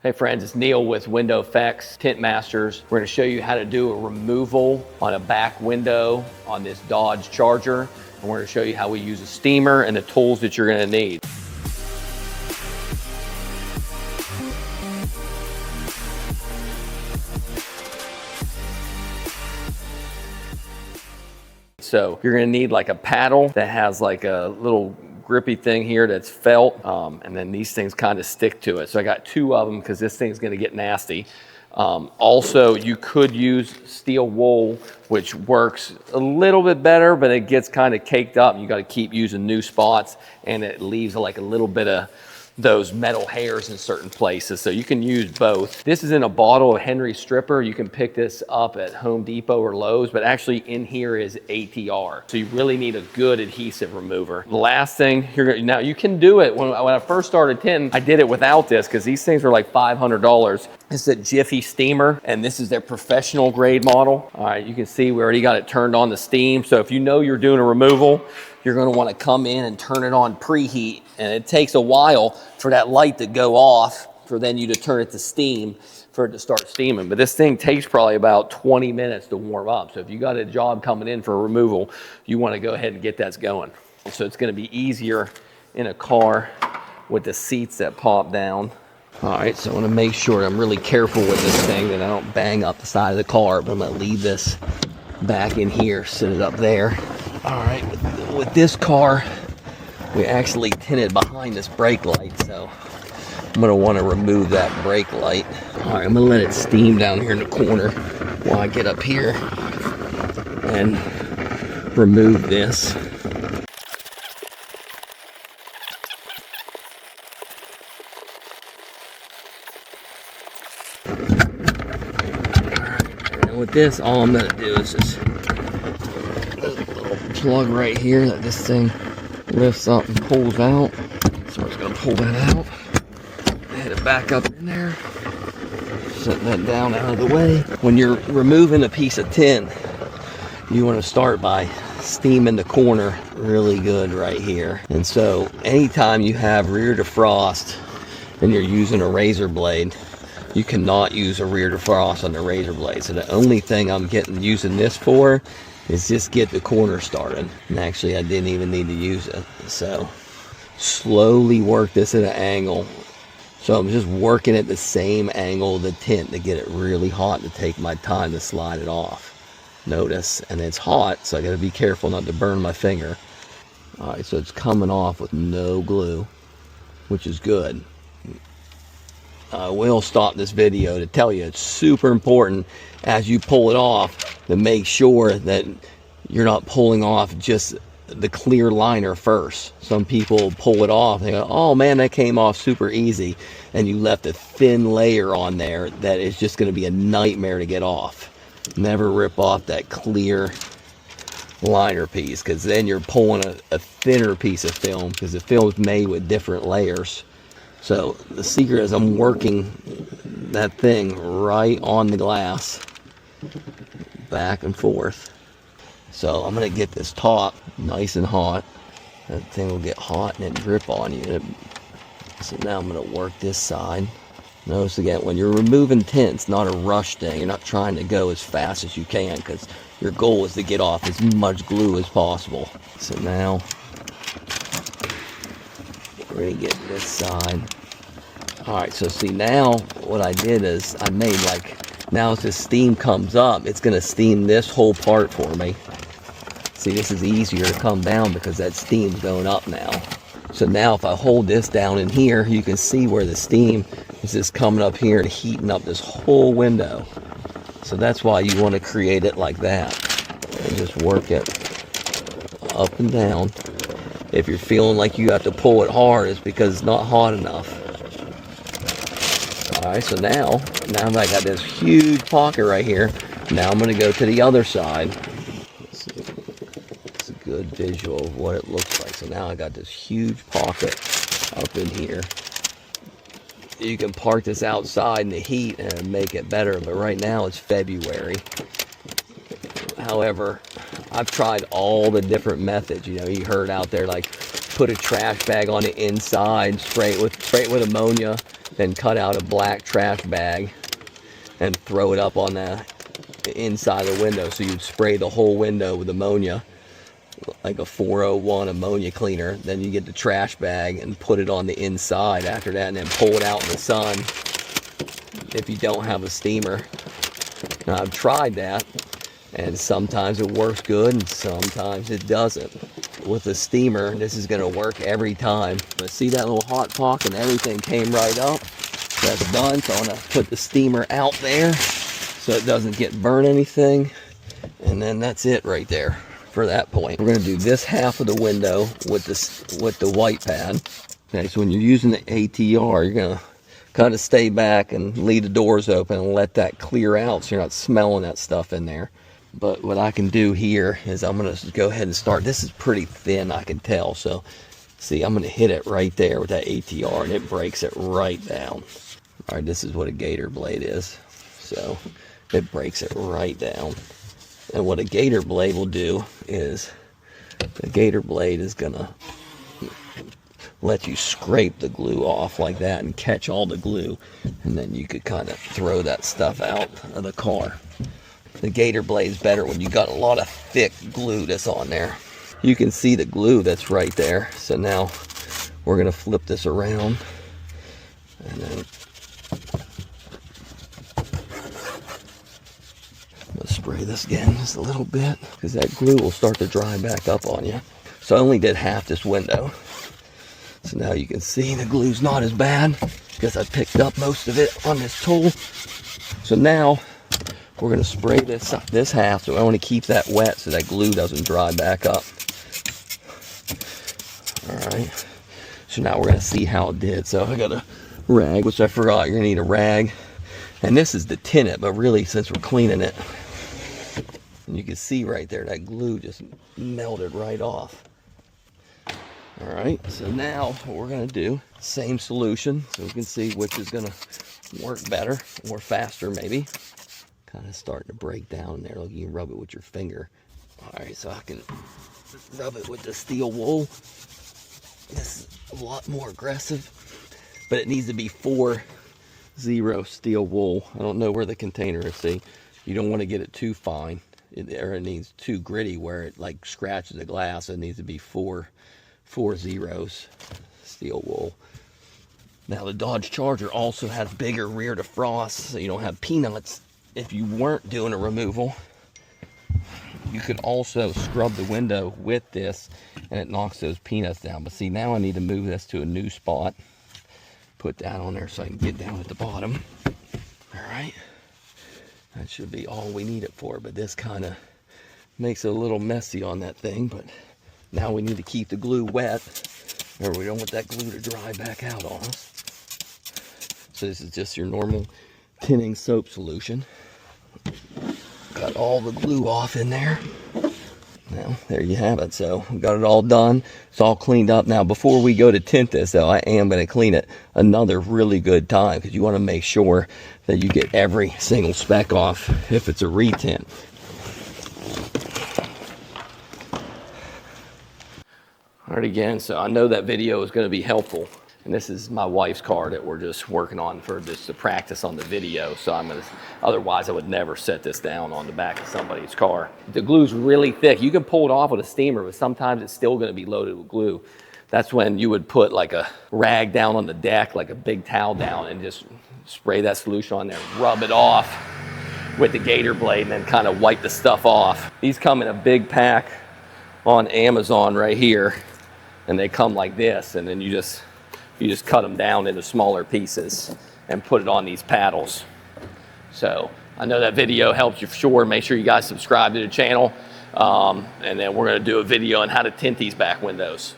Hey friends, it's Neil with WindowEffects, Tint Masters. We're going to show you how to do a removal on a back window on this Dodge Charger. And we're going to show you how we use a steamer and the tools that you're going to need. So you're going to need like a paddle that has like a little grippy thing here that's felt, and then these things kind of stick to it. So I got two of them because this thing's going to get nasty. Also, you could use steel wool, which works a little bit better, but it gets kind of caked up. You got to keep using new spots, and it leaves like a little bit of those metal hairs in certain places, so you can use both. This is in a bottle of Henry Stripper. You can pick this up at Home Depot or Lowe's, but actually in here is ATR. So you really need a good adhesive remover. The last thing, now you can do it. When I first started tinting, I did it without this because these things are like $500. It's a Jiffy steamer, and this is their professional grade model. All right, you can see we already got it turned on to steam. So if you know you're doing a removal, you're going to want to come in and turn it on preheat, and it takes a while for that light to go off for then you to turn it to steam for it to start steaming. But this thing takes probably about 20 minutes to warm up. So if you got a job coming in for a removal, you want to go ahead and get that going. So it's going to be easier in a car with the seats that pop down. All right, so I want to make sure I'm really careful with this thing that I don't bang up the side of the car, but I'm going to leave this back in here, sit it up there. All right, with this car, we actually tinted behind this brake light, so I'm gonna wanna remove that brake light. All right, I'm gonna let it steam down here in the corner while I get up here and remove this. All right, and with this, all I'm gonna do is just plug right here that this thing lifts up and pulls out. So we're just going to pull that out, head it back up in there, set that down out of the way. When you're removing a piece of tint, you want to start by steaming the corner really good right here. And so anytime you have rear defrost and you're using a razor blade, you cannot use a rear defrost on the razor blade. So the only thing I'm using this for is just get the corner started. And actually I didn't even need to use it. So slowly work this at an angle. So I'm just working at the same angle of the tint to get it really hot to take my time to slide it off. Notice, and it's hot, so I gotta be careful not to burn my finger. All right, so it's coming off with no glue, which is good. I will stop this video to tell you it's super important as you pull it off to make sure that you're not pulling off just the clear liner first. Some people pull it off, they go, oh man, that came off super easy, and you left a thin layer on there that is just going to be a nightmare to get off. Never rip off that clear liner piece, because then you're pulling a thinner piece of film, because the film's made with different layers. So the secret is I'm working that thing right on the glass, back and forth. So I'm gonna get this top nice and hot. That thing will get hot and it drip on you. So now I'm gonna work this side. Notice again, when you're removing tint, it's not a rush thing. You're not trying to go as fast as you can, because your goal is to get off as much glue as possible. So now we're gonna get this side. All right, so see now what I did is I made now as the steam comes up, it's gonna steam this whole part for me. See, this is easier to come down because that steam's going up now. So now if I hold this down in here, you can see where the steam is just coming up here and heating up this whole window. So that's why you want to create it like that. And just work it up and down. If you're feeling like you have to pull it hard, it's because it's not hot enough. All right, so now that I got this huge pocket right here, now I'm going to go to the other side. It's a good visual of what it looks like. So now I got this huge pocket up in here. You can park this outside in the heat and make it better, but right now it's February. However, I've tried all the different methods. You know, you heard out there, like put a trash bag on the inside, spray it with ammonia, then cut out a black trash bag and throw it up on the inside of the window. So you'd spray the whole window with ammonia, like a 401 ammonia cleaner. Then you get the trash bag and put it on the inside after that, and then pull it out in the sun if you don't have a steamer. Now, I've tried that, and sometimes it works good and sometimes it doesn't. With a steamer, this is going to work every time. But see that little hot pocket and everything came right up? That's done. So I'm going to put the steamer out there so it doesn't get burnt anything. And then that's it right there for that point. We're going to do this half of the window with the white pad. Okay, so when you're using the ATR, you're going to kind of stay back and leave the doors open and let that clear out so you're not smelling that stuff in there. But what I can do here is I'm going to go ahead and start. This is pretty thin, I can tell. So see, I'm going to hit it right there with that ATR and it breaks it right down. All right, this is what a gator blade is. So it breaks it right down. And what a gator blade will do is the gator blade is going to let you scrape the glue off like that and catch all the glue. And then you could kind of throw that stuff out of the car. The gator blade is better when you got a lot of thick glue that's on there. You can see the glue that's right there. So now we're going to flip this around. And then let's spray this again just a little bit, because that glue will start to dry back up on you. So I only did half this window. So now you can see the glue's not as bad because I picked up most of it on this tool. So now we're going to spray this half. So I want to keep that wet so that glue doesn't dry back up. All right. So now we're going to see how it did. So I got a rag, which I forgot. You're going to need a rag. And this is to tint it, but really since we're cleaning it, and you can see right there that glue just melted right off. All right, so now what we're going to do, same solution, so we can see which is going to work better or faster maybe. Kind of starting to break down there. Look, you can rub it with your finger. All right, so I can rub it with the steel wool. This is a lot more aggressive, but it needs to be 4-0 steel wool. I don't know where the container is. See, you don't want to get it too fine, or it needs too gritty where it like scratches the glass. It needs to be 4 zeros steel wool. Now the Dodge Charger also has bigger rear defrost, so you don't have peanuts. If you weren't doing a removal, you could also scrub the window with this and it knocks those peanuts down. But see, now I need to move this to a new spot. Put that on there so I can get down at the bottom. All right, that should be all we need it for, but this kind of makes it a little messy on that thing. But now we need to keep the glue wet, or we don't want that glue to dry back out on us. So this is just your normal tinting soap solution. Got all the glue off in there. Now, there you have it. So we got it all done. It's all cleaned up. Now, before we go to tint this, though, I am going to clean it another really good time, because you want to make sure that you get every single speck off if it's a retint. All right, again, so I know that video is going to be helpful. And this is my wife's car that we're just working on for just to practice on the video. So I'm going to, otherwise I would never set this down on the back of somebody's car. The glue's really thick. You can pull it off with a steamer, but sometimes it's still going to be loaded with glue. That's when you would put like a rag down on the deck, like a big towel down, and just spray that solution on there, rub it off with the gator blade, and then kind of wipe the stuff off. These come in a big pack on Amazon right here, and they come like this, and then you just cut them down into smaller pieces and put it on these paddles. So I know that video helps you for sure. Make sure you guys subscribe to the channel, and then we're going to do a video on how to tint these back windows.